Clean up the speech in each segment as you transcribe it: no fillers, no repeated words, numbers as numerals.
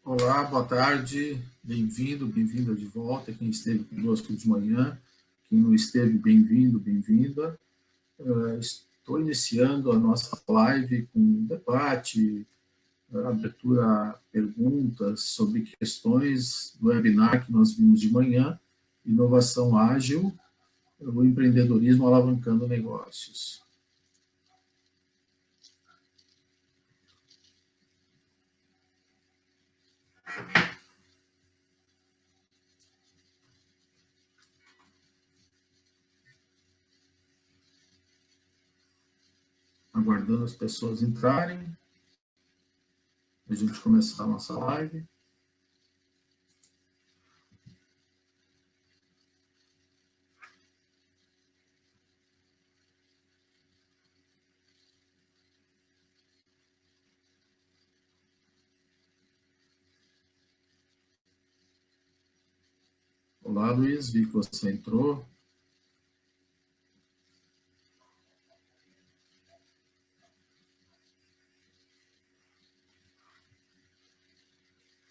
Olá, boa tarde, bem-vindo, bem-vinda de volta, quem esteve conosco de manhã, quem não esteve, bem-vindo, bem-vinda. Estou iniciando a nossa live com um debate, abertura a perguntas sobre questões do webinar que nós vimos de manhã, inovação ágil, o empreendedorismo alavancando negócios. Aguardando as pessoas entrarem, a gente começar a nossa live. Olá, Luiz, vi que você entrou.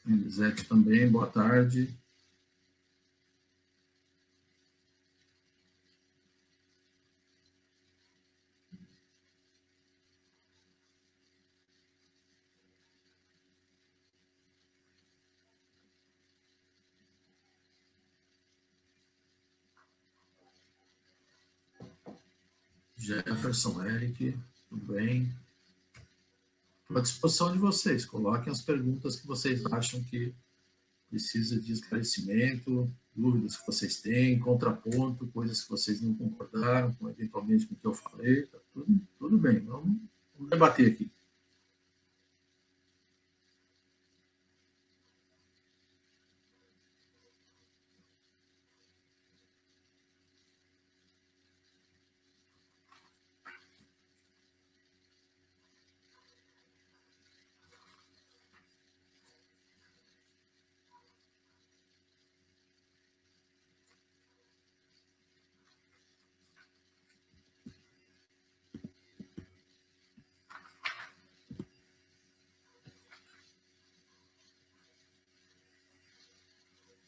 Elisete também, boa tarde. Jefferson, Eric, tudo bem? Estou à disposição de vocês. Coloquem as perguntas que vocês acham que precisa de esclarecimento, dúvidas que vocês têm, contraponto, coisas que vocês não concordaram, com, eventualmente com o que eu falei. Tá tudo bem, vamos debater aqui.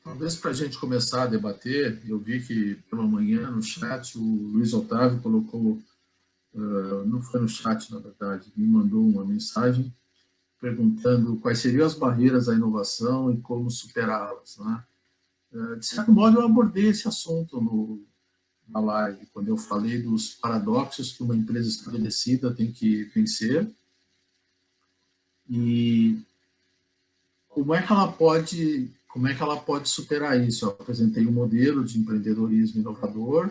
Talvez para a gente começar a debater, eu vi que pela manhã no chat o Luiz Otávio colocou, não foi no chat na verdade, me mandou uma mensagem perguntando quais seriam as barreiras à inovação e como superá-las, né? De certo modo, eu abordei esse assunto na live, quando eu falei dos paradoxos que uma empresa estabelecida tem que vencer e como é que ela pode superar isso. Eu apresentei um modelo de empreendedorismo inovador,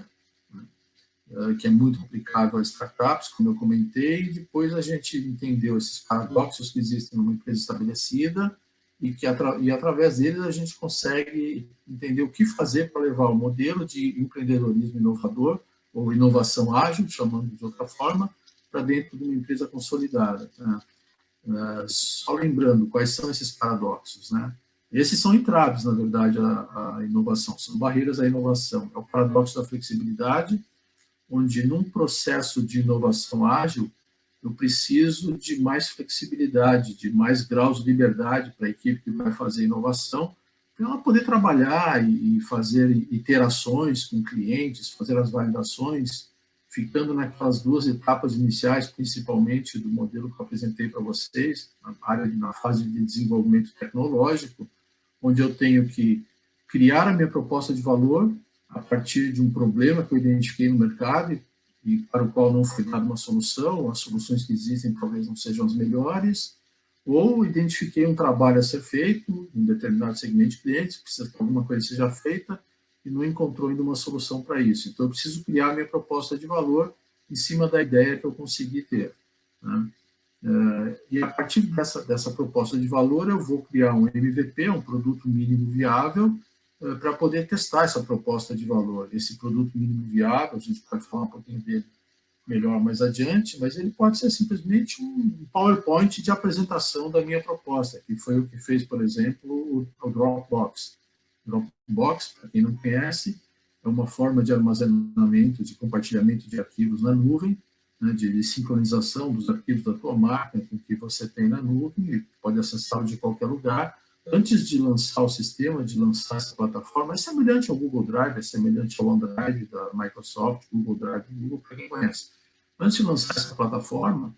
que é muito aplicável a startups, como eu comentei, e depois a gente entendeu esses paradoxos que existem numa empresa estabelecida e que através deles a gente consegue entender o que fazer para levar o modelo de empreendedorismo inovador ou inovação ágil, chamando de outra forma, para dentro de uma empresa consolidada. Né? Só lembrando quais são esses paradoxos, né? Esses são entraves, na verdade, à inovação, são barreiras à inovação. É o paradoxo da flexibilidade, onde num processo de inovação ágil, eu preciso de mais flexibilidade, de mais graus de liberdade para a equipe que vai fazer inovação, para ela poder trabalhar e fazer iterações com clientes, fazer as validações, ficando naquelas duas etapas iniciais, principalmente do modelo que eu apresentei para vocês, na fase de desenvolvimento tecnológico, onde eu tenho que criar a minha proposta de valor a partir de um problema que eu identifiquei no mercado e para o qual não foi dada uma solução, as soluções que existem talvez não sejam as melhores, ou identifiquei um trabalho a ser feito em um determinado segmento de clientes, precisa que alguma coisa seja feita e não encontrou ainda uma solução para isso. Então, eu preciso criar minha proposta de valor em cima da ideia que eu consegui ter. Né? E a partir dessa proposta de valor, eu vou criar um MVP, um produto mínimo viável, para poder testar essa proposta de valor. Esse produto mínimo viável, a gente pode falar um pouquinho dele melhor mais adiante, mas ele pode ser simplesmente um PowerPoint de apresentação da minha proposta, que foi o que fez, por exemplo, o Dropbox. Dropbox, para quem não conhece, é uma forma de armazenamento, de compartilhamento de arquivos na nuvem, né, de sincronização dos arquivos da tua máquina com o que você tem na nuvem, e pode acessá-lo de qualquer lugar, antes de lançar o sistema, de lançar essa plataforma, é semelhante ao Google Drive, é semelhante ao OneDrive da Microsoft, Google Drive do Google, para quem conhece. Antes de lançar essa plataforma,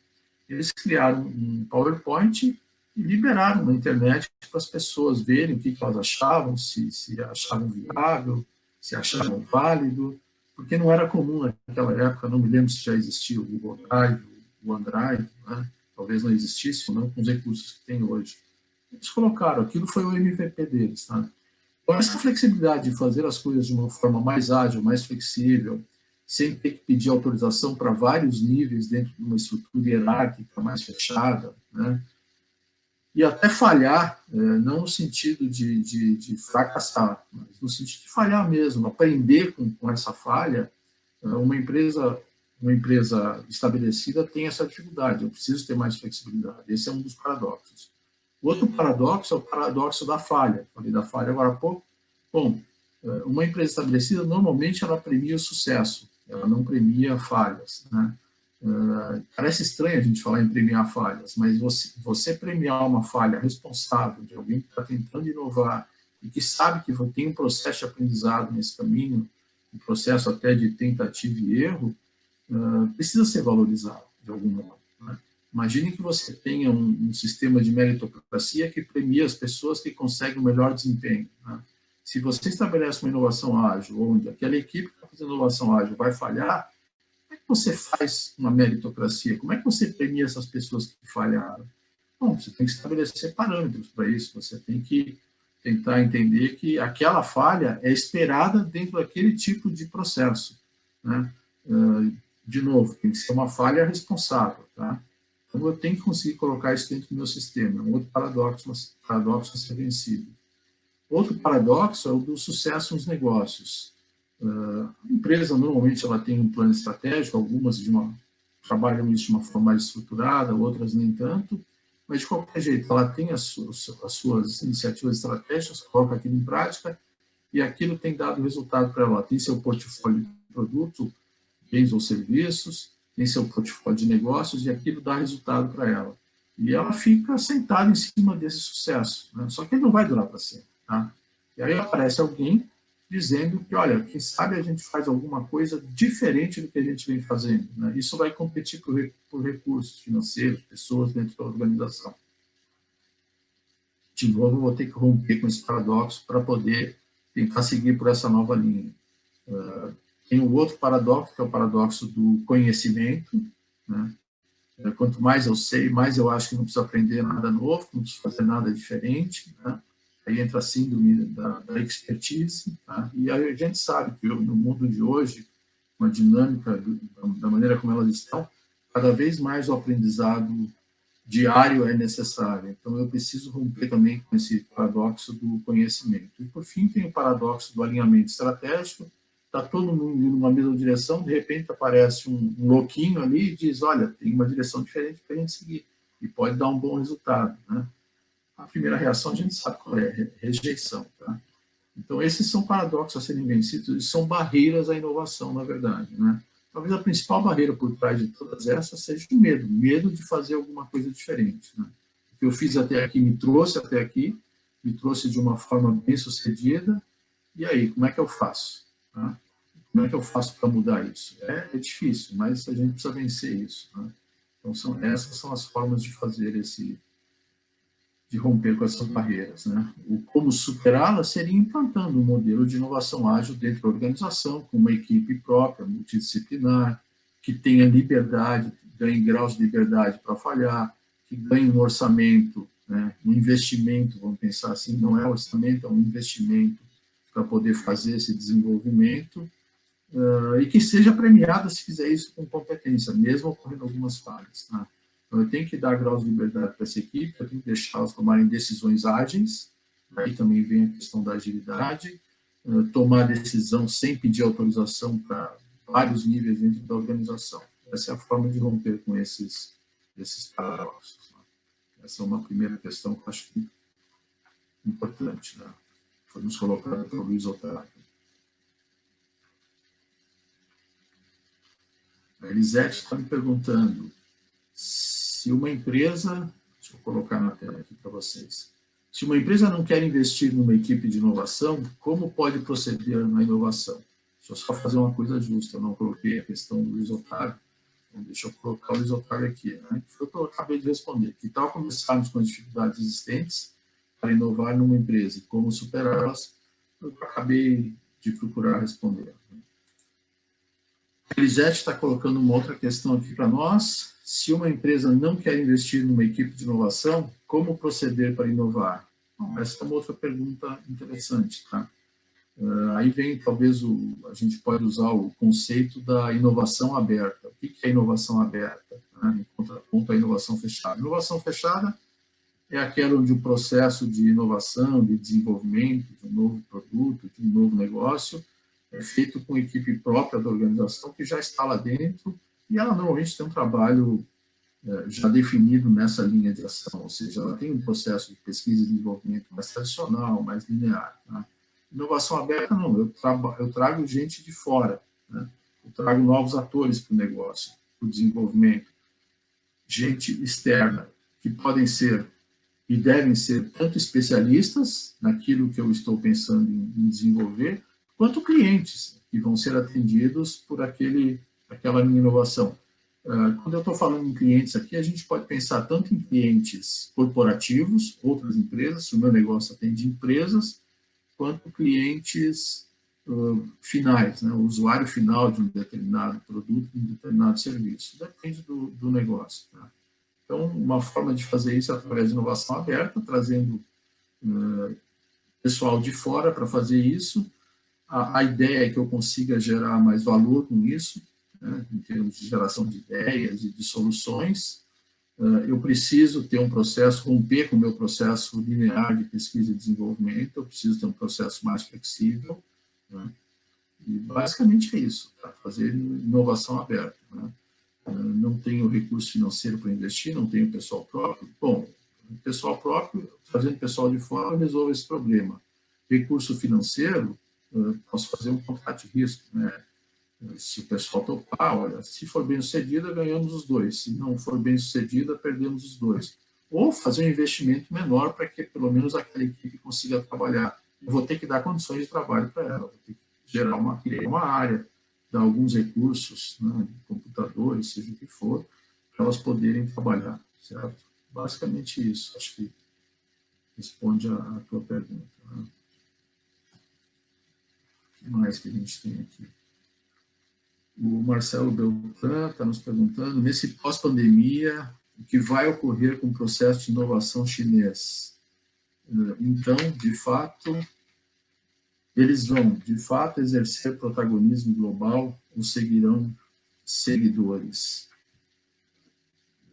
eles criaram um PowerPoint e liberaram na internet para as pessoas verem o que elas achavam, se achavam viável, se achavam válido, porque não era comum naquela época, não me lembro se já existia o Google Drive, o OneDrive, né? Talvez não existisse, não com os recursos que tem hoje. Eles colocaram, aquilo foi o MVP deles. Tá? Então, essa flexibilidade de fazer as coisas de uma forma mais ágil, mais flexível, sem ter que pedir autorização para vários níveis dentro de uma estrutura hierárquica mais fechada, né? E até falhar, não no sentido de fracassar, mas no sentido de falhar mesmo, aprender com essa falha. Uma empresa estabelecida tem essa dificuldade, eu preciso ter mais flexibilidade. Esse é um dos paradoxos. O outro paradoxo é o paradoxo da falha. Falei da falha agora há pouco. Bom, uma empresa estabelecida, normalmente, ela premia o sucesso, ela não premia falhas, né? Parece estranho a gente falar em premiar falhas, mas você premiar uma falha responsável de alguém que está tentando inovar e que sabe que tem um processo de aprendizado nesse caminho, um processo até de tentativa e erro, precisa ser valorizado de algum modo. Né? Imagine que você tenha um sistema de meritocracia que premia as pessoas que conseguem o melhor desempenho. Né? Se você estabelece uma inovação ágil, onde aquela equipe que está fazendo inovação ágil vai falhar, como é que você faz uma meritocracia? Como é que você premia essas pessoas que falharam? Bom, você tem que estabelecer parâmetros para isso, você tem que tentar entender que aquela falha é esperada dentro daquele tipo de processo. Né? De novo, tem que ser uma falha responsável. Tá? Então, eu tenho que conseguir colocar isso dentro do meu sistema. É um outro paradoxo a ser vencido. Outro paradoxo é o do sucesso nos negócios. A empresa, normalmente, ela tem um plano estratégico, algumas trabalham isso de uma forma mais estruturada, outras nem tanto, mas, de qualquer jeito, ela tem as suas iniciativas estratégicas, coloca aquilo em prática, e aquilo tem dado resultado para ela. Ela tem seu portfólio de produto, bens ou serviços, tem seu portfólio de negócios, e aquilo dá resultado para ela. E ela fica sentada em cima desse sucesso. Né? Só que ele não vai durar para sempre. Tá? E aí aparece alguém dizendo que, olha, quem sabe a gente faz alguma coisa diferente do que a gente vem fazendo. Né? Isso vai competir por recursos financeiros, pessoas dentro da organização. De novo, vou ter que romper com esse paradoxo para poder tentar seguir por essa nova linha. Tem um outro paradoxo, que é o paradoxo do conhecimento. Né? Quanto mais eu sei, mais eu acho que não preciso aprender nada novo, não preciso fazer nada diferente. Né? Aí entra a síndrome da expertise. Tá? E a gente sabe que no mundo de hoje, uma dinâmica da maneira como elas estão, cada vez mais o aprendizado diário é necessário. Então, eu preciso romper também com esse paradoxo do conhecimento. E, por fim, tem o paradoxo do alinhamento estratégico. Está todo mundo indo numa mesma direção, de repente aparece um louquinho ali e diz, olha, tem uma direção diferente para a gente seguir. E pode dar um bom resultado. Né? A primeira reação a gente sabe qual é, rejeição. Tá? Então, esses são paradoxos a serem vencidos, e são barreiras à inovação, na verdade. Né? Talvez a principal barreira por trás de todas essas seja o medo de fazer alguma coisa diferente. Né? O que eu fiz até aqui me trouxe até aqui, me trouxe de uma forma bem sucedida, e aí, como é que eu faço? Tá? Como é que eu faço para mudar isso? É difícil, mas a gente precisa vencer isso. Né? Então, essas são as formas de fazer de romper com essas barreiras. Né? O como superá-las seria implantando um modelo de inovação ágil dentro da organização, com uma equipe própria, multidisciplinar, que tenha liberdade, ganhe graus de liberdade para falhar, que ganhe um orçamento, né? Um investimento, vamos pensar assim, não é orçamento, é um investimento para poder fazer esse desenvolvimento, e que seja premiada se fizer isso com competência, mesmo ocorrendo algumas falhas. Tá? Então, eu tenho que dar graus de liberdade para essa equipe, eu tenho que deixá-las tomarem decisões ágeis, aí também vem a questão da agilidade, tomar decisão sem pedir autorização para vários níveis dentro da organização. Essa é a forma de romper com esses paradoxos. Né? Essa é uma primeira questão que eu acho importante. Né? Foi nos colocado pelo Luiz Otávio. A Elisete está me perguntando se uma empresa, deixa eu colocar na tela aqui para vocês, Se uma empresa não quer investir numa equipe de inovação, como pode proceder na inovação? Deixa eu só fazer uma coisa justa, eu não coloquei a questão do Luiz Otávio, então deixa eu colocar o Luiz Otávio aqui, né? Foi o que eu acabei de responder. Que tal começarmos com as dificuldades existentes para inovar numa empresa e como superá-las? Eu acabei de procurar responder. A Elisete está colocando uma outra questão aqui para nós. Se uma empresa não quer investir numa equipe de inovação, como proceder para inovar? Bom, essa é uma outra pergunta interessante, tá? Aí vem, talvez, a gente pode usar o conceito da inovação aberta. O que é inovação aberta? Né? Em contraponto à inovação fechada. Inovação fechada é aquela onde o processo de inovação, de desenvolvimento de um novo produto, de um novo negócio, é feito com equipe própria da organização que já está lá dentro e ela normalmente tem um trabalho já definido nessa linha de ação, ou seja, ela tem um processo de pesquisa e desenvolvimento mais tradicional, mais linear. Tá? Inovação aberta, não, eu trago gente de fora, né? Eu trago novos atores para o negócio, para o desenvolvimento, gente externa, que podem ser e devem ser tanto especialistas naquilo que eu estou pensando em desenvolver, quanto clientes que vão ser atendidos por aquela minha inovação. Quando eu estou falando em clientes aqui, a gente pode pensar tanto em clientes corporativos, outras empresas, se o meu negócio atende empresas, quanto clientes finais, né? O usuário final de um determinado produto, de um determinado serviço. Depende do negócio. Tá? Então, uma forma de fazer isso é através de inovação aberta, trazendo pessoal de fora para fazer isso. A ideia é que eu consiga gerar mais valor com isso, né, em termos de geração de ideias e de soluções. Eu preciso ter um processo, romper com o meu processo linear de pesquisa e desenvolvimento, eu preciso ter um processo mais flexível. Né, e basicamente é isso, tá? Fazer inovação aberta. Né. Não tenho recurso financeiro para investir, não tenho pessoal próprio. Bom, pessoal próprio, trazendo pessoal de fora, eu resolvo esse problema. Recurso financeiro, posso fazer um contrato de risco, né? Se o pessoal topar, olha, se for bem sucedida, ganhamos os dois. Se não for bem sucedida, perdemos os dois. Ou fazer um investimento menor para que pelo menos aquela equipe consiga trabalhar. Eu vou ter que dar condições de trabalho para ela, vou ter que criar uma área, dar alguns recursos, né, de computadores, seja o que for, para elas poderem trabalhar, certo? Basicamente isso, acho que responde a tua pergunta. Né? O que mais que a gente tem aqui? O Marcelo Beltrán está nos perguntando, nesse pós-pandemia, o que vai ocorrer com o processo de inovação chinês? Então, de fato, eles vão, de fato, exercer protagonismo global ou seguirão seguidores?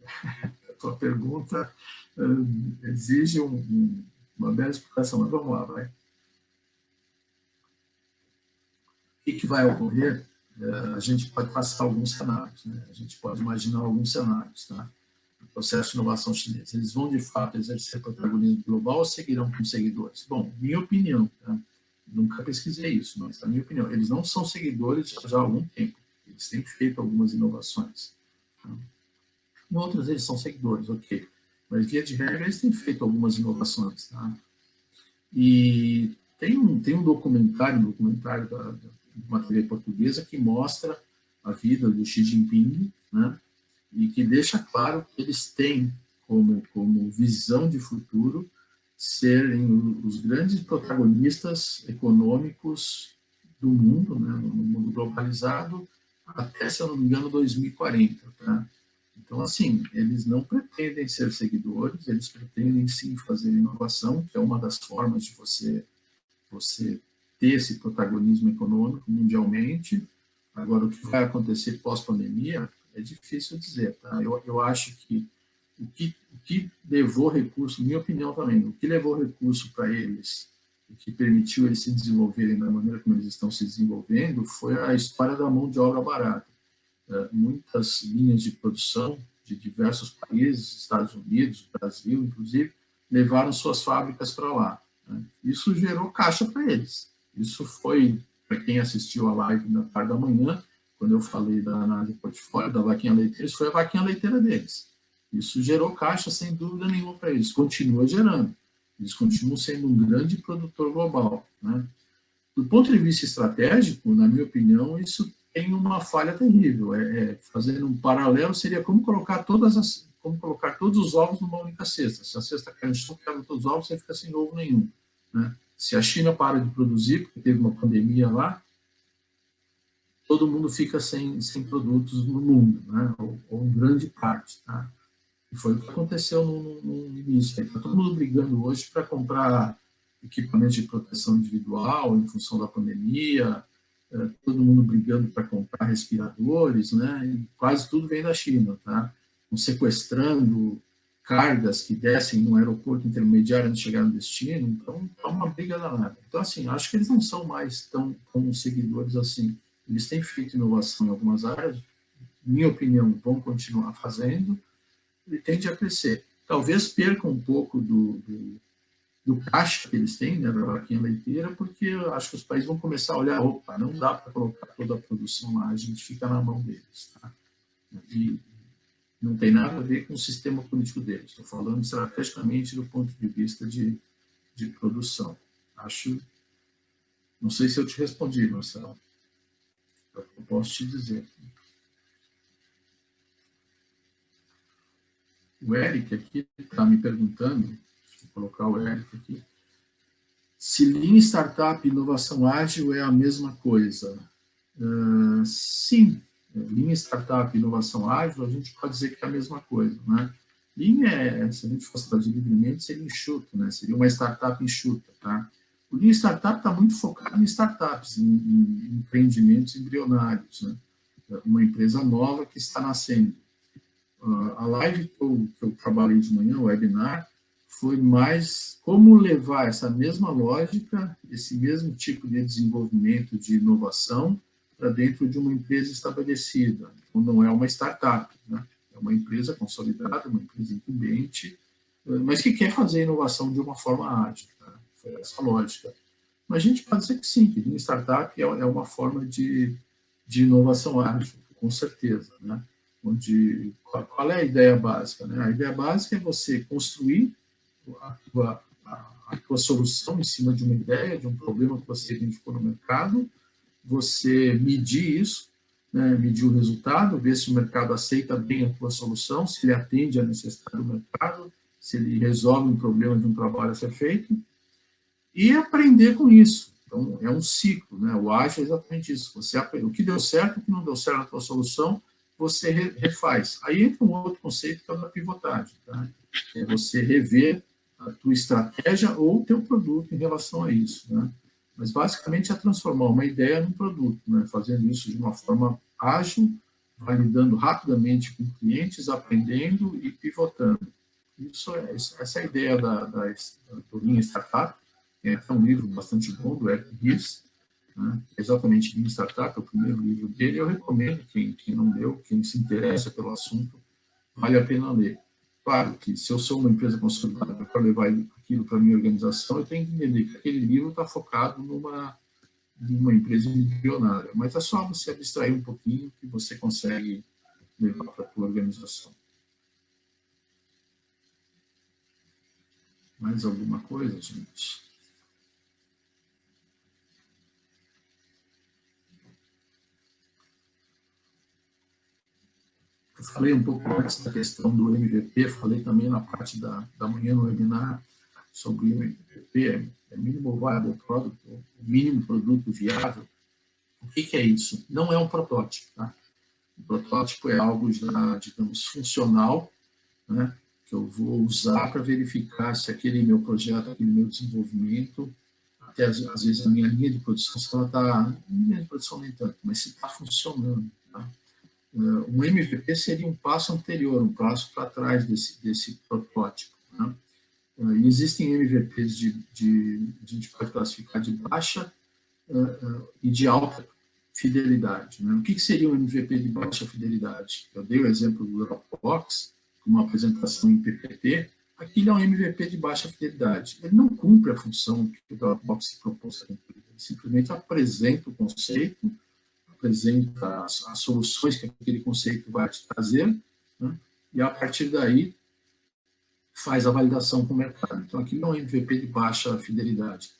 A tua pergunta exige uma bela explicação, mas vamos lá, vai. O que vai ocorrer? A gente pode passar alguns cenários, né? A gente pode imaginar alguns cenários, tá? O processo de inovação chinês. Eles vão, de fato, exercer protagonismo global ou seguirão com seguidores? Bom, minha opinião, tá? Nunca pesquisei isso, mas a minha opinião, eles não são seguidores já há algum tempo. Eles têm feito algumas inovações. Tá? Em outras, eles são seguidores, ok. Mas, via de regra, eles têm feito algumas inovações. Tá? E tem um documentário da uma TV portuguesa que mostra a vida do Xi Jinping, né? E que deixa claro que eles têm como visão de futuro serem os grandes protagonistas econômicos do mundo, né, no mundo globalizado, até, se eu não me engano, 2040. Tá? Então, assim, eles não pretendem ser seguidores, eles pretendem sim fazer inovação, que é uma das formas de você ter esse protagonismo econômico mundialmente. Agora, o que vai acontecer pós-pandemia é difícil dizer. Tá? Eu acho que o que levou recurso, minha opinião também, o que levou recurso para eles, o que permitiu eles se desenvolverem da maneira como eles estão se desenvolvendo, foi a história da mão de obra barata. Muitas linhas de produção de diversos países, Estados Unidos, Brasil, inclusive, levaram suas fábricas para lá. Isso gerou caixa para eles. Isso foi, para quem assistiu a live na tarde da manhã, quando eu falei da análise de portfólio, da vaquinha leiteira, isso foi a vaquinha leiteira deles. Isso gerou caixa, sem dúvida nenhuma, para eles. Continua gerando. Eles continuam sendo um grande produtor global, né? Do ponto de vista estratégico, na minha opinião, isso tem uma falha terrível. Fazendo um paralelo, seria como colocar todos os ovos numa única cesta. Se a cesta cai no chão, quebra todos os ovos, você fica sem ovo nenhum, né? Se a China para de produzir, porque teve uma pandemia lá, todo mundo fica sem produtos no mundo, né? Ou em grande parte, tá? E foi o que aconteceu no início. Está todo mundo brigando hoje para comprar equipamentos de proteção individual em função da pandemia, todo mundo brigando para comprar respiradores, né? E quase tudo vem da China, tá? Sequestrando cargas que descem no aeroporto intermediário antes de chegar no destino. Então, é uma briga danada. Então, assim, acho que eles não são mais tão como seguidores assim. Eles têm feito inovação em algumas áreas, minha opinião, vão continuar fazendo, e tende a crescer. Talvez percam um pouco do caixa que eles têm, né, da vaquinha leiteira, porque eu acho que os países vão começar a olhar, opa, não dá para colocar toda a produção lá, a gente fica na mão deles. Tá? E não tem nada a ver com o sistema político deles, estou falando estrategicamente do ponto de vista de produção. Acho, não sei se eu te respondi, Marcelo, eu posso te dizer. O Eric aqui está me perguntando, deixa eu colocar o Eric aqui, se Lean Startup e inovação ágil é a mesma coisa. Sim, Lean Startup e inovação ágil, a gente pode dizer que é a mesma coisa, né? Lean, se a gente fosse traduzir livremente, seria enxuto, né? Seria uma startup enxuta, tá? O Lean Startup está muito focado em startups, em empreendimentos embrionários, né? Uma empresa nova que está nascendo. A live que eu trabalhei de manhã, o webinar, foi mais como levar essa mesma lógica, esse mesmo tipo de desenvolvimento de inovação para dentro de uma empresa estabelecida. Então, não é uma startup, né? É uma empresa consolidada, uma empresa incumbente, mas que quer fazer inovação de uma forma ágil. Tá? Foi essa a lógica. Mas a gente pode dizer que sim, que uma startup é uma forma de inovação ágil, com certeza, né? Qual é a ideia básica? Né? A ideia básica é você construir a tua solução em cima de uma ideia, de um problema que você identificou no mercado, você medir isso, né? Medir o resultado, ver se o mercado aceita bem a tua solução, se ele atende à necessidade do mercado, se ele resolve um problema de um trabalho a ser feito, e aprender com isso. Então, é um ciclo, né? O ágil é exatamente isso. Você aprende o que deu certo, o que não deu certo na tua solução, você refaz. Aí entra um outro conceito que é o da pivotagem, tá? É você rever a tua estratégia ou o teu produto em relação a isso, né? Mas, basicamente, é transformar uma ideia num produto, né? Fazendo isso de uma forma ágil, validando rapidamente com clientes, aprendendo e pivotando. Essa é a ideia da Lean Startup. Tem um livro bastante bom do Eric Ries, né? Exatamente Lean Startup, é o primeiro livro dele. Eu recomendo, quem não leu, quem se interessa pelo assunto, vale a pena ler. Claro que se eu sou uma empresa consolidada para levar aquilo para a minha organização, eu tenho que entender que aquele livro está focado numa empresa embrionária. Mas é só você abstrair um pouquinho que você consegue levar para a tua organização. Mais alguma coisa, gente? Eu falei um pouco antes da questão do MVP, falei também na parte da manhã no webinar sobre o MVP, Minimal Viable Product, o mínimo produto viável. O que é isso? Não é um protótipo, tá? O protótipo é algo já, digamos, funcional, né, que eu vou usar para verificar se aquele meu projeto, aquele meu desenvolvimento, até às vezes a minha linha de produção, se ela está, linha de produção nem tanto, mas se está funcionando, tá? Um MVP seria um passo anterior, um passo para trás desse protótipo, né? E existem MVPs a gente pode classificar de baixa e de alta fidelidade, né? O que seria um MVP de baixa fidelidade? Eu dei o exemplo do Dropbox, uma apresentação em PPT. Aquilo é um MVP de baixa fidelidade. Ele não cumpre a função que o Dropbox se propôs a cumprir. Ele simplesmente apresenta o conceito, apresenta as soluções que aquele conceito vai te trazer, né? E a partir daí faz a validação com o mercado. Então, aqui é um MVP de baixa fidelidade.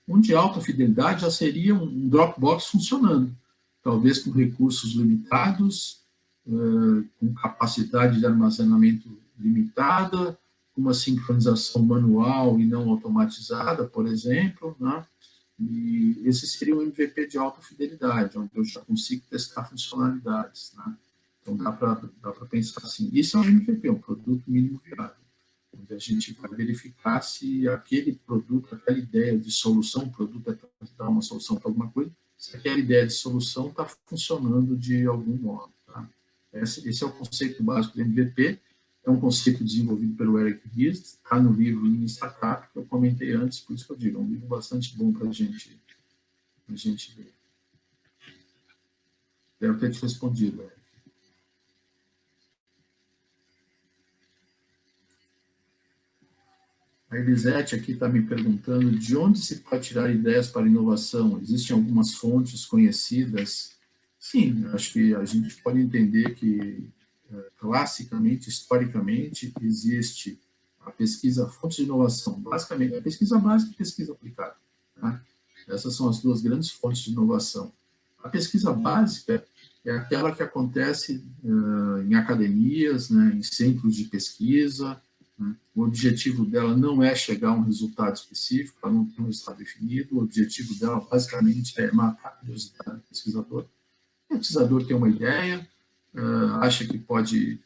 Um de alta fidelidade já seria um Dropbox funcionando, talvez com recursos limitados, com capacidade de armazenamento limitada, com uma sincronização manual e não automatizada, por exemplo, né? E esse seria um MVP de alta fidelidade, onde eu já consigo testar funcionalidades, né? Então, dá para pensar assim. Isso é um MVP, um produto mínimo viável, onde a gente vai verificar se aquele produto, aquela ideia de solução, o produto é para dar uma solução para alguma coisa, se aquela ideia de solução está funcionando de algum modo. Tá? Esse é o conceito básico do MVP, é um conceito desenvolvido pelo Eric Ries, está no livro Lean Startup, que eu comentei antes, por isso que eu digo, é um livro bastante bom para a gente ler. Espero ter te respondido, Eric. A Elisete aqui está me perguntando de onde se pode tirar ideias para inovação. Existem algumas fontes conhecidas? Sim, acho que a gente pode entender que, classicamente, historicamente, existe a pesquisa, fontes de inovação, basicamente, a pesquisa básica e a pesquisa aplicada. Tá? Essas são as duas grandes fontes de inovação. A pesquisa básica é aquela que acontece em academias, né, em centros de pesquisa. O objetivo dela não é chegar a um resultado específico, ela não tem um resultado definido, o objetivo dela, basicamente, é matar a curiosidade do pesquisador. O pesquisador tem uma ideia, acha que pode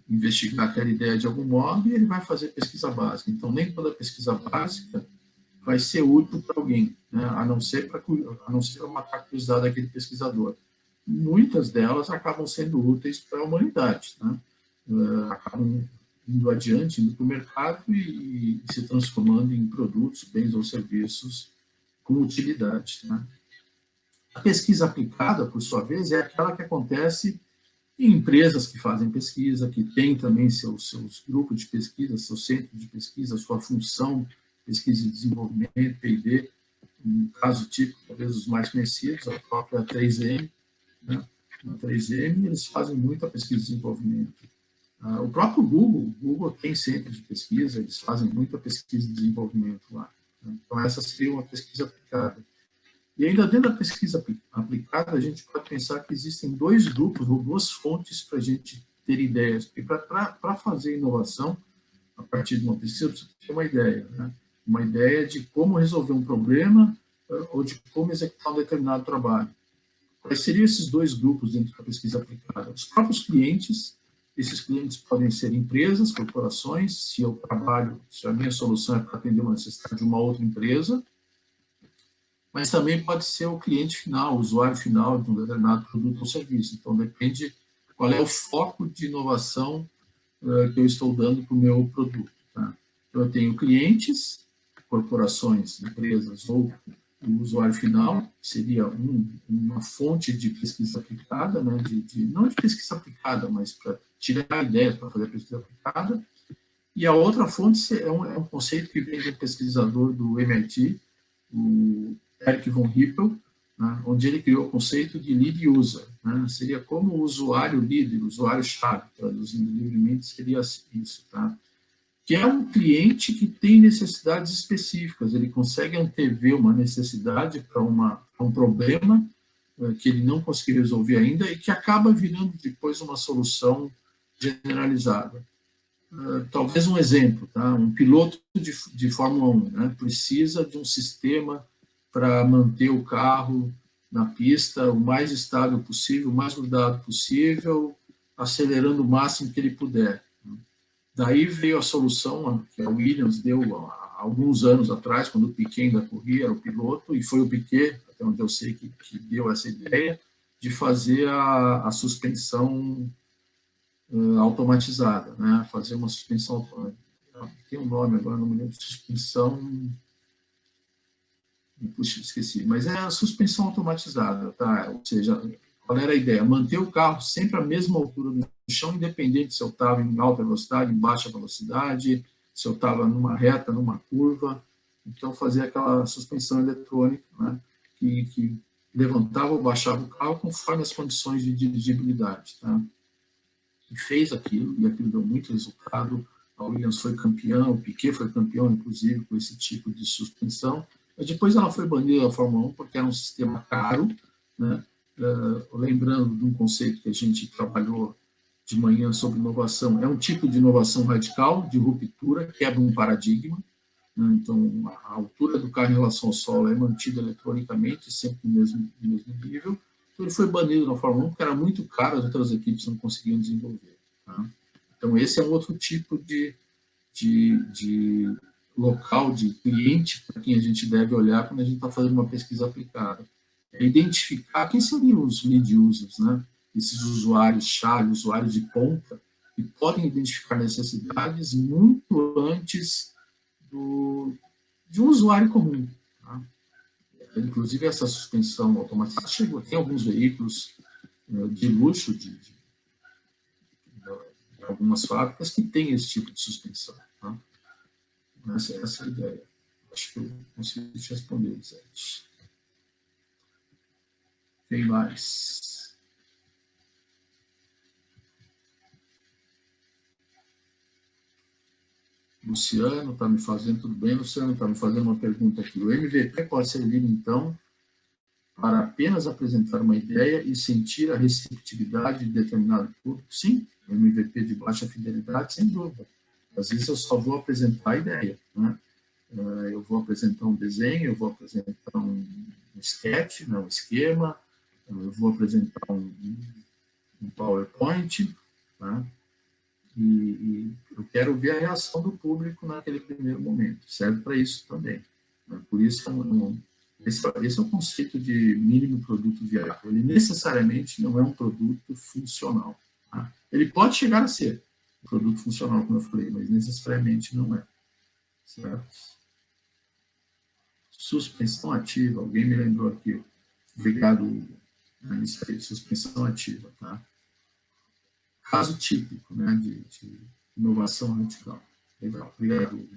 investigar aquela ideia de algum modo e ele vai fazer pesquisa básica. Então, nem toda pesquisa básica vai ser útil para alguém, né? a não ser para matar a curiosidade daquele pesquisador. Muitas delas acabam sendo úteis para a humanidade, né? Acabam indo adiante, indo para o mercado e se transformando em produtos, bens ou serviços com utilidade. Né? A pesquisa aplicada, por sua vez, é aquela que acontece em empresas que fazem pesquisa, que têm também seus grupos de pesquisa, seu centro de pesquisa, sua função, pesquisa e desenvolvimento, P&D, um caso típico, talvez os mais conhecidos, a própria 3M. Né? Na 3M, eles fazem muita pesquisa e desenvolvimento. O próprio Google tem centro de pesquisa, eles fazem muita pesquisa e desenvolvimento lá. Né? Então, essa seria uma pesquisa aplicada. E ainda dentro da pesquisa aplicada, a gente pode pensar que existem dois grupos ou duas fontes para a gente ter ideias. Porque para fazer inovação, a partir de uma pesquisa, você tem uma ideia. Né? Uma ideia de como resolver um problema ou de como executar um determinado trabalho. Quais seriam esses dois grupos dentro da pesquisa aplicada? Os próprios clientes. Esses clientes podem ser empresas, corporações, se a minha solução é para atender uma necessidade de uma outra empresa, mas também pode ser o cliente final, o usuário final de um determinado produto ou serviço. Então, depende qual é o foco de inovação que eu estou dando para o meu produto. Tá? Então, eu tenho clientes, corporações, empresas ou o usuário final, que seria uma fonte de pesquisa aplicada, né? Não de pesquisa aplicada, mas para tirar ideias para fazer a pesquisa aplicada. E a outra fonte é um conceito que vem do pesquisador do MIT, o Eric von Hippel, né, onde ele criou o conceito de lead user. Né, seria como o usuário líder, o usuário-chave, traduzindo livremente, seria isso. Tá? Que é um cliente que tem necessidades específicas, ele consegue antever uma necessidade para um problema que ele não conseguiu resolver ainda e que acaba virando depois uma solução generalizada. Talvez um exemplo, tá? Um piloto de Fórmula 1 né? Precisa de um sistema para manter o carro na pista o mais estável possível, o mais grudado possível, acelerando o máximo que ele puder. Daí veio a solução que a Williams deu há alguns anos atrás, quando o Piquet ainda corria, era o piloto, e foi o Piquet, até onde eu sei, que deu essa ideia, de fazer a suspensão automatizada, né? Fazer uma suspensão automática. Tem um nome agora, não me lembro, suspensão... Puxa, esqueci. Mas é a suspensão automatizada, tá? Ou seja, qual era a ideia? Manter o carro sempre à mesma altura do chão, independente se eu estava em alta velocidade, em baixa velocidade, se eu estava numa reta, numa curva. Então, fazer aquela suspensão eletrônica, né? que levantava ou baixava o carro conforme as condições de dirigibilidade, tá? E fez aquilo, e aquilo deu muito resultado. a Williams foi campeã, o Piquet foi campeão, inclusive, com esse tipo de suspensão, mas depois ela foi banida da Fórmula 1 porque era um sistema caro, né? Lembrando de um conceito que a gente trabalhou de manhã sobre inovação, é um tipo de inovação radical, de ruptura, quebra um paradigma, né? Então, a altura do carro em relação ao solo é mantida eletronicamente, sempre no mesmo nível. Então, ele foi banido na Fórmula 1 porque era muito caro, as outras equipes não conseguiam desenvolver. Tá? Então, esse é um outro tipo de local, de cliente para quem a gente deve olhar quando a gente está fazendo uma pesquisa aplicada. É identificar quem seriam os lead users, né? Esses usuários-chave, usuários de ponta, que podem identificar necessidades muito antes de um usuário comum. Tá? Inclusive, essa suspensão automática chegou. Tem alguns veículos de luxo de algumas fábricas que têm esse tipo de suspensão. Tá? Essa é a ideia. Acho que eu consigo te responder, Zé. Quem mais? Luciano está me fazendo, tudo bem, Luciano? Está me fazendo uma pergunta aqui. O MVP pode servir, então, para apenas apresentar uma ideia e sentir a receptividade de determinado público? Sim, o MVP de baixa fidelidade, sem dúvida. Às vezes eu só vou apresentar a ideia, né? Eu vou apresentar um desenho, eu vou apresentar um sketch, né, um esquema, eu vou apresentar um PowerPoint, tá? E eu quero ver a reação do público naquele primeiro momento. Serve para isso também. Né? Por isso, esse é o conceito de mínimo produto viável. Ele necessariamente não é um produto funcional. Tá? Ele pode chegar a ser um produto funcional, como eu falei, mas necessariamente não é. Certo? Suspensão ativa, alguém me lembrou aqui. Obrigado, isso aí, suspensão ativa. Tá? Caso típico, né, de inovação radical. Legal, obrigado.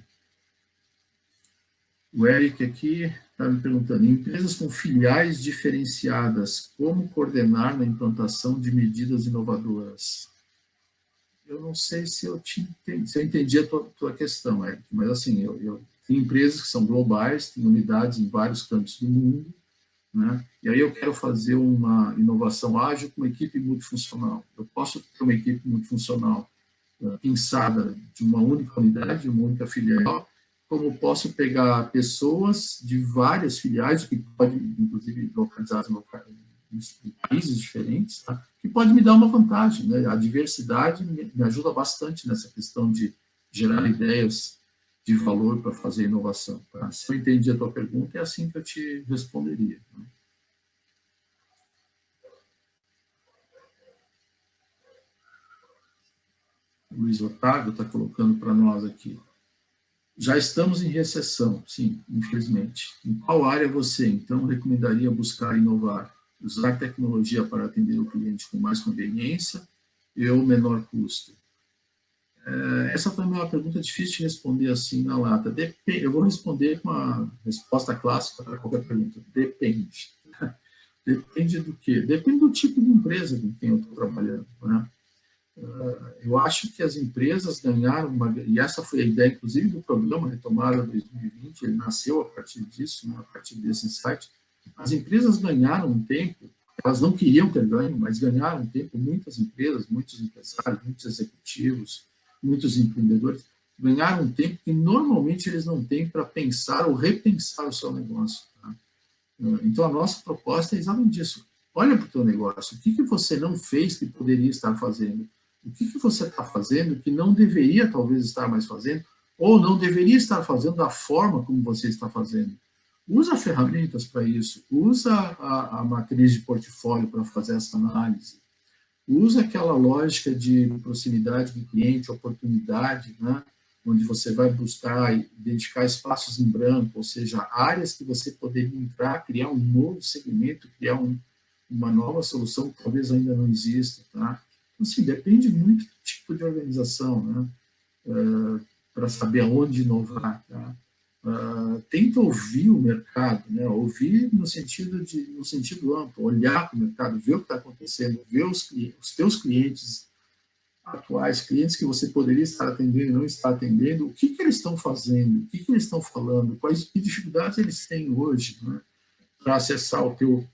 O Eric aqui está me perguntando, em empresas com filiais diferenciadas, como coordenar na implantação de medidas inovadoras? Eu não sei se eu entendi a tua questão, Eric, mas assim, eu tenho empresas que são globais, têm unidades em vários cantos do mundo, né? E aí eu quero fazer uma inovação ágil com uma equipe multifuncional. Eu posso ter uma equipe multifuncional pensada de uma única unidade, de uma única filial, como posso pegar pessoas de várias filiais, que podem, inclusive, localizadas em países diferentes, tá? Que pode me dar uma vantagem. Né? A diversidade me ajuda bastante nessa questão de gerar ideias de valor para fazer inovação. Tá? Se eu entendi a tua pergunta, é assim que eu te responderia. Né? O Luiz Otávio está colocando para nós aqui. Já estamos em recessão, sim, infelizmente. Em qual área você, então, recomendaria buscar inovar? Usar tecnologia para atender o cliente com mais conveniência ou menor custo? Essa também é uma pergunta difícil de responder assim na lata. Eu vou responder com uma resposta clássica para qualquer pergunta. Depende. Depende do quê? Depende do tipo de empresa com quem eu estou trabalhando. Né? Eu acho que as empresas ganharam, e essa foi a ideia, inclusive, do programa Retomada 2020, ele nasceu a partir disso, né, a partir desse insight. As empresas ganharam um tempo, elas não queriam ter ganho, mas ganharam um tempo, muitas empresas, muitos empresários, muitos executivos, muitos empreendedores, ganharam um tempo que normalmente eles não têm para pensar ou repensar o seu negócio. Tá? Então, a nossa proposta é exatamente isso. Olha para o teu negócio, o que você não fez que poderia estar fazendo? O que você está fazendo que não deveria, talvez, estar mais fazendo, ou não deveria estar fazendo da forma como você está fazendo? Usa ferramentas para isso, usa a matriz de portfólio para fazer essa análise, usa aquela lógica de proximidade do cliente, oportunidade, né? Onde você vai buscar identificar espaços em branco, ou seja, áreas que você poderia entrar, criar um novo segmento, criar uma nova solução que talvez ainda não exista, tá? Então, assim, depende muito do tipo de organização, né? Para saber aonde inovar, tá? Tenta ouvir o mercado, né? Ouvir no sentido amplo, olhar para o mercado, ver o que está acontecendo, ver os teus clientes atuais, clientes que você poderia estar atendendo e não está atendendo, o que eles estão fazendo, o que eles estão falando, quais que dificuldades eles têm hoje, né, para acessar o teu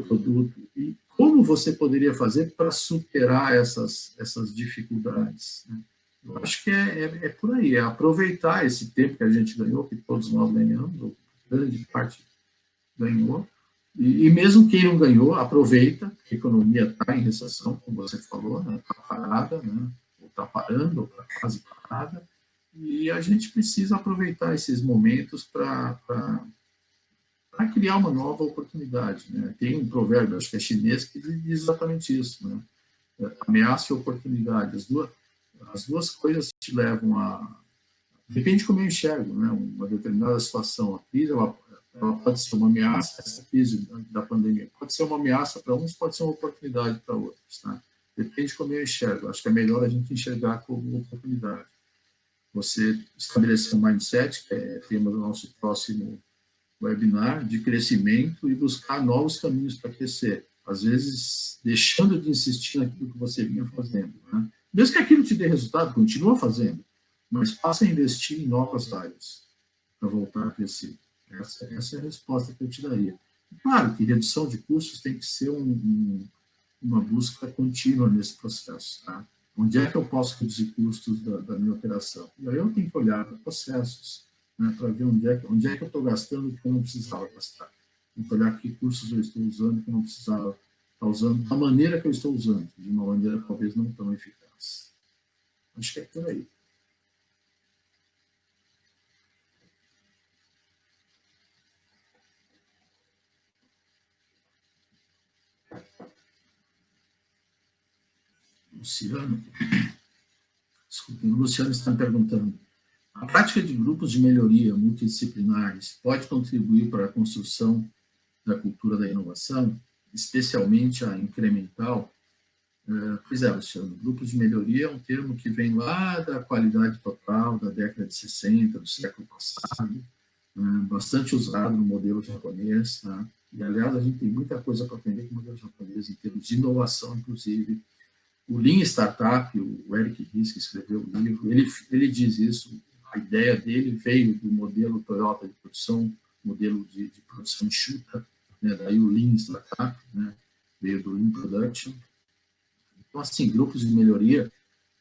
produto, e como você poderia fazer para superar essas dificuldades, né? Eu acho que é por aí, é aproveitar esse tempo que a gente ganhou, que todos nós ganhamos, ou grande parte ganhou, e mesmo quem não ganhou, aproveita, porque a economia está em recessão, como você falou, está, né, parada, né, ou está parando, ou está quase parada, e a gente precisa aproveitar esses momentos para criar uma nova oportunidade, né? Tem um provérbio, acho que é chinês, que diz exatamente isso, né? Ameaça e oportunidade. As duas coisas te levam a... Depende de como eu enxergo, né? Uma determinada situação. A crise, ela pode ser uma ameaça, essa crise da pandemia pode ser uma ameaça para uns, pode ser uma oportunidade para outros, tá? Depende de como eu enxergo. Acho que é melhor a gente enxergar como oportunidade. Você estabelecer um mindset, que é tema do nosso próximo webinar, de crescimento e buscar novos caminhos para crescer. Às vezes, deixando de insistir naquilo que você vinha fazendo, né? Mesmo que aquilo te dê resultado, continua fazendo, mas passa a investir em novas áreas para voltar a crescer. Essa é a resposta que eu te daria. Claro que redução de custos tem que ser uma busca contínua nesse processo, tá? Onde é que eu posso reduzir custos da minha operação? E aí eu tenho que olhar para processos, né, para ver onde é que eu estou gastando o que eu não precisava gastar. Tenho que olhar que cursos eu estou usando que eu não precisava estar usando, da maneira que eu estou usando, de uma maneira talvez não tão eficaz. Acho que é por aí. Luciano, desculpe, o Luciano está me perguntando: a prática de grupos de melhoria multidisciplinares pode contribuir para a construção da cultura da inovação, especialmente a incremental? Pois é, Luciano, grupos de melhoria é um termo que vem lá da qualidade total, da década de 60, do século passado, bastante usado no modelo japonês, tá? E, aliás, a gente tem muita coisa para aprender com o modelo japonês, em termos de inovação, inclusive. O Lean Startup, o Eric Ries, que escreveu o livro, ele diz isso, a ideia dele veio do modelo Toyota de produção, modelo de produção enxuta, né? Daí o Lean Startup, né? Veio do Lean Production. Então, assim, grupos de melhoria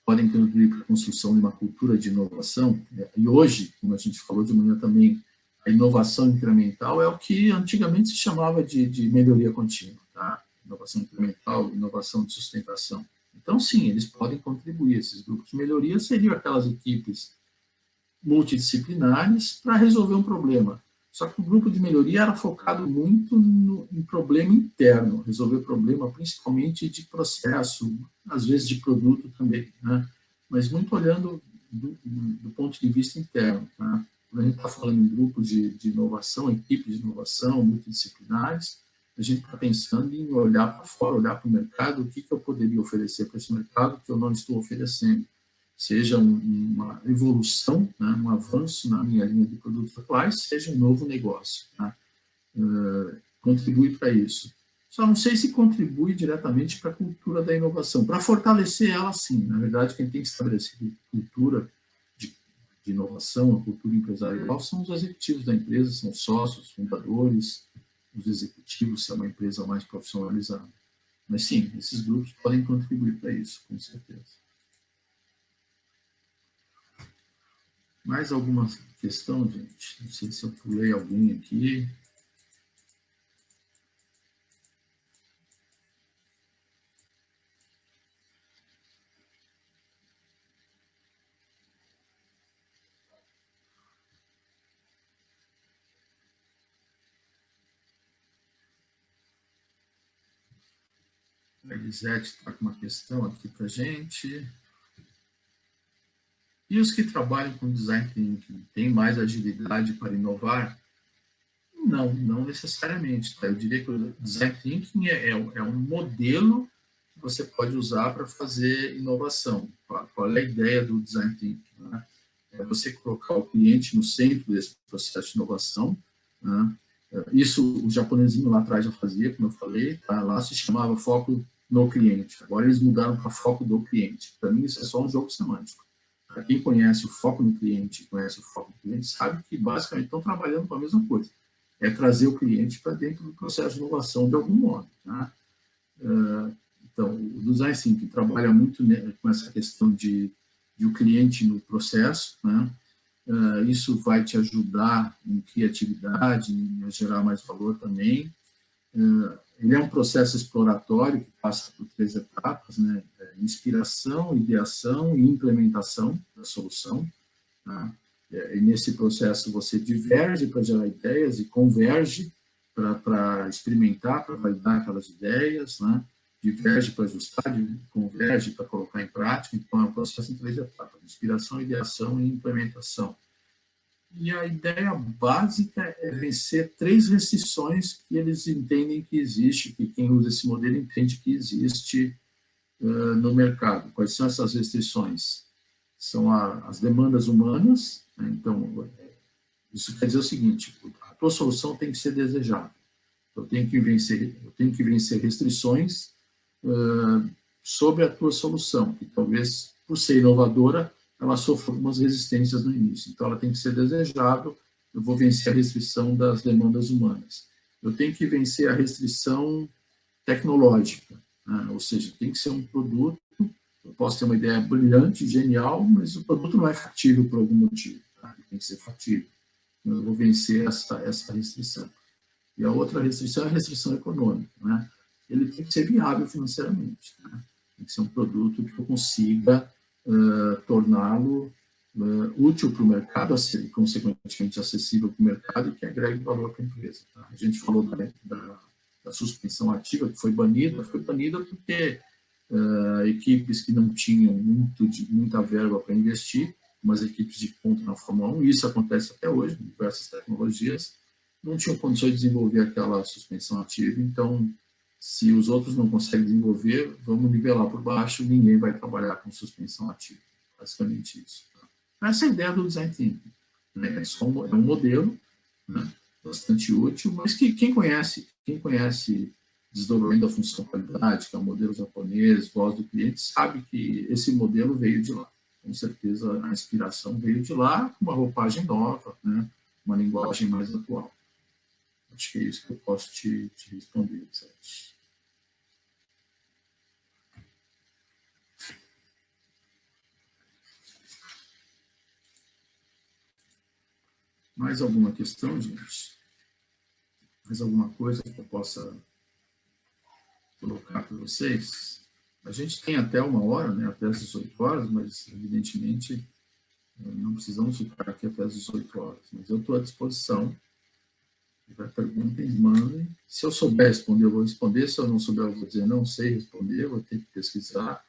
podem contribuir para a construção de uma cultura de inovação, né? E hoje, como a gente falou de manhã também, a inovação incremental é o que antigamente se chamava de melhoria contínua, tá? Inovação incremental, inovação de sustentação. Então, sim, eles podem contribuir. Esses grupos de melhoria seriam aquelas equipes multidisciplinares para resolver um problema. Só que o grupo de melhoria era focado muito em problema interno, resolver problema principalmente de processo, às vezes de produto também, né? Mas muito olhando do ponto de vista interno. Tá? Quando a gente está falando em grupos de inovação, equipes de inovação multidisciplinares, a gente está pensando em olhar para fora, olhar para o mercado, o que eu poderia oferecer para esse mercado que eu não estou oferecendo, seja uma evolução, né, um avanço na minha linha de produtos atuais, seja um novo negócio. Tá? Contribui para isso. Só não sei se contribui diretamente para a cultura da inovação. Para fortalecer ela, sim. Na verdade, quem tem que estabelecer cultura de inovação, a cultura empresarial, são os executivos da empresa, são os sócios, os fundadores, os executivos, se é uma empresa mais profissionalizada. Mas, sim, esses grupos podem contribuir para isso, com certeza. Mais alguma questão, gente? Não sei se eu pulei alguém aqui. A Elisete está com uma questão aqui para a gente. E os que trabalham com design thinking têm mais agilidade para inovar? Não, não necessariamente. Tá? Eu diria que o design thinking é um modelo que você pode usar para fazer inovação. Qual é a ideia do design thinking? Né? É você colocar o cliente no centro desse processo de inovação. Né? Isso o japonesinho lá atrás já fazia, como eu falei. Tá? Lá se chamava foco no cliente. Agora eles mudaram para foco do cliente. Para mim, isso é só um jogo semântico. Para quem conhece o foco no cliente, conhece o foco do cliente, sabe que basicamente estão trabalhando com a mesma coisa. É trazer o cliente para dentro do processo de inovação de algum modo. Tá? Então, o Design Thinking trabalha muito com essa questão de o cliente no processo, né? Isso vai te ajudar em criatividade, em gerar mais valor também. Ele é um processo exploratório que passa por 3 etapas, né? Inspiração, ideação e implementação da solução. Tá? E nesse processo você diverge para gerar ideias e converge para experimentar, para validar aquelas ideias, né? Diverge para ajustar, converge para colocar em prática. Então, é um processo em 3 etapas: inspiração, ideação e implementação. E a ideia básica é vencer 3 restrições que eles entendem que existe, que quem usa esse modelo entende que existe no mercado. Quais são essas restrições? São as demandas humanas, né? Então, isso quer dizer o seguinte: a tua solução tem que ser desejada. Eu tenho que vencer restrições sobre a tua solução, que talvez, por ser inovadora, ela sofra algumas resistências no início. Então, ela tem que ser desejável. Eu vou vencer a restrição das demandas humanas. Eu tenho que vencer a restrição tecnológica, né? Ou seja, tem que ser um produto. Eu posso ter uma ideia brilhante, genial, mas o produto não é factível por algum motivo. Tá? Tem que ser factível. Eu vou vencer essa restrição. E a outra restrição é a restrição econômica, né? Ele tem que ser viável financeiramente, né? Tem que ser um produto que eu consiga torná-lo útil para o mercado, consequentemente acessível para o mercado e que agregue valor para a empresa. Tá? A gente falou da suspensão ativa, que foi banida porque equipes que não tinham muita verba para investir, umas equipes de ponta na Fórmula 1, e isso acontece até hoje, com diversas tecnologias, não tinham condições de desenvolver aquela suspensão ativa. Então, se os outros não conseguem desenvolver, vamos nivelar por baixo, ninguém vai trabalhar com suspensão ativa. Basicamente isso. Tá? Essa é a ideia do Design Thinking. Né? É um modelo, né, bastante útil, mas que quem conhece desdobramento da função qualidade, que é o modelo japonês, voz do cliente, sabe que esse modelo veio de lá. Com certeza a inspiração veio de lá, com uma roupagem nova, né, uma linguagem mais atual. Acho que é isso que eu posso te responder, Sérgio. Mais alguma questão, gente? Mais alguma coisa que eu possa colocar para vocês? A gente tem até 1h, né, até as 18 horas, mas, evidentemente, não precisamos ficar aqui até as 18 horas. Mas eu estou à disposição. Se tiver perguntas, mandem. Se eu souber responder, eu vou responder. Se eu não souber, eu vou dizer não sei responder, vou ter que pesquisar.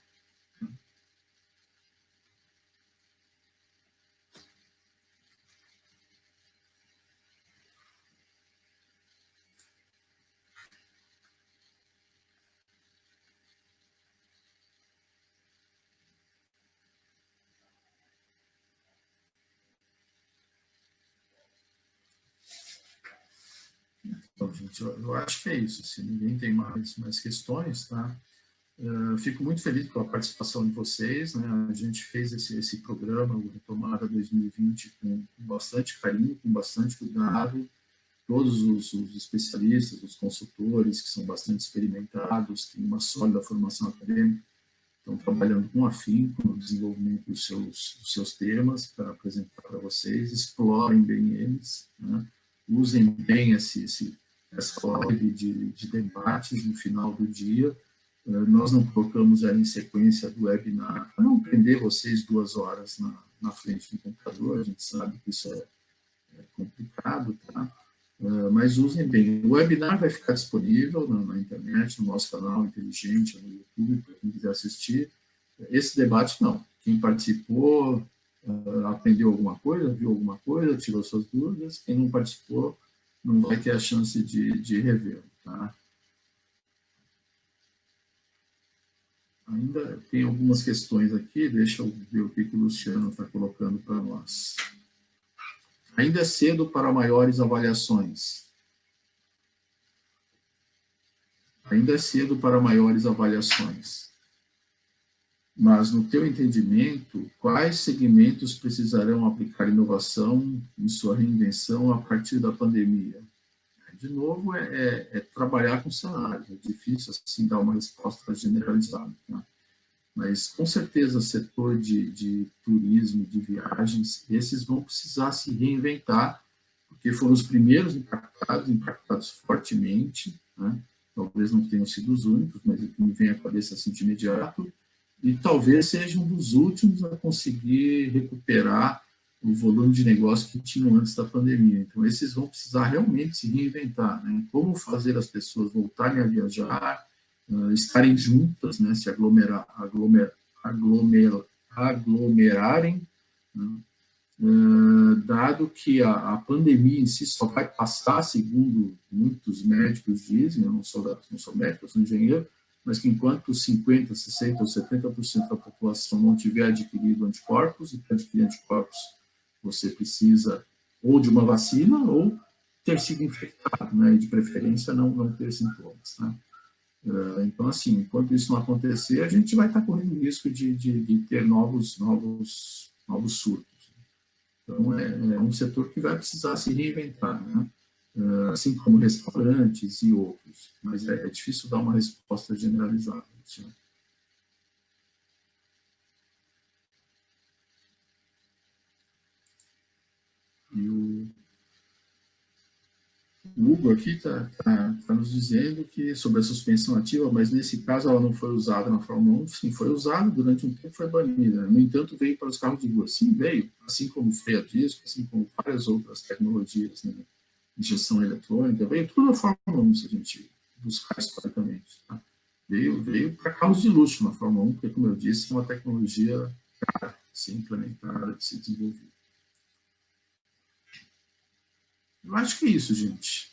Então, gente, eu acho que é isso. Se ninguém tem mais questões, tá? Fico muito feliz pela participação de vocês, né? A gente fez esse programa, o Retomada 2020, com bastante carinho, com bastante cuidado. Todos os especialistas, os consultores, que são bastante experimentados, têm uma sólida formação acadêmica, estão trabalhando com afinco no desenvolvimento dos seus temas para apresentar para vocês, explorem bem eles, né? Usem bem essa live de debates no final do dia. Nós não colocamos ela em sequência do webinar para não prender vocês 2 horas na frente do computador. A gente sabe que isso é complicado, tá? Mas usem bem. O webinar vai ficar disponível na internet, no nosso canal Inteligente, no YouTube, para quem quiser assistir. Esse debate, não. Quem participou aprendeu alguma coisa, viu alguma coisa, tirou suas dúvidas. Quem não participou não vai ter a chance de rever, tá? Ainda tem algumas questões aqui, deixa eu ver o que o Luciano está colocando para nós. Ainda é cedo para maiores avaliações. ainda é cedo para maiores avaliações. Mas, no teu entendimento, quais segmentos precisarão aplicar inovação em sua reinvenção a partir da pandemia? De novo, é trabalhar com cenário. É difícil, assim, dar uma resposta generalizada. Né? Mas, com certeza, o setor de turismo, de viagens, esses vão precisar se reinventar, porque foram os primeiros impactados fortemente, né? Talvez não tenham sido os únicos, mas o que me vem à cabeça assim, de imediato, e talvez seja um dos últimos a conseguir recuperar o volume de negócio que tinham antes da pandemia. Então, esses vão precisar realmente se reinventar, né? Como fazer as pessoas voltarem a viajar, estarem juntas, né? Se aglomerarem, né? Dado que a pandemia em si só vai passar, segundo muitos médicos dizem, eu não sou médico, eu sou engenheiro, mas que enquanto 50%, 60% ou 70% da população não tiver adquirido anticorpos, e para adquirir anticorpos você precisa ou de uma vacina ou ter sido infectado, né, e de preferência não ter sintomas. Né? Então, assim, enquanto isso não acontecer, a gente vai estar correndo o risco de ter novos surtos. Então, é um setor que vai precisar se reinventar, né? Assim como restaurantes e outros. Mas é difícil dar uma resposta generalizada. Né? E o Hugo aqui está nos dizendo que sobre a suspensão ativa, mas nesse caso ela não foi usada na Fórmula 1, sim, foi usada durante um tempo, foi banida. No entanto, veio para os carros de rua. Sim, veio, assim como freio a disco, assim como várias outras tecnologias, né? Injeção eletrônica, veio tudo da Fórmula 1, se a gente buscar historicamente. Tá? Veio para carros de luxo na Fórmula 1, porque, como eu disse, é uma tecnologia cara, de ser implementada, de ser desenvolvida. Eu acho que é isso, gente.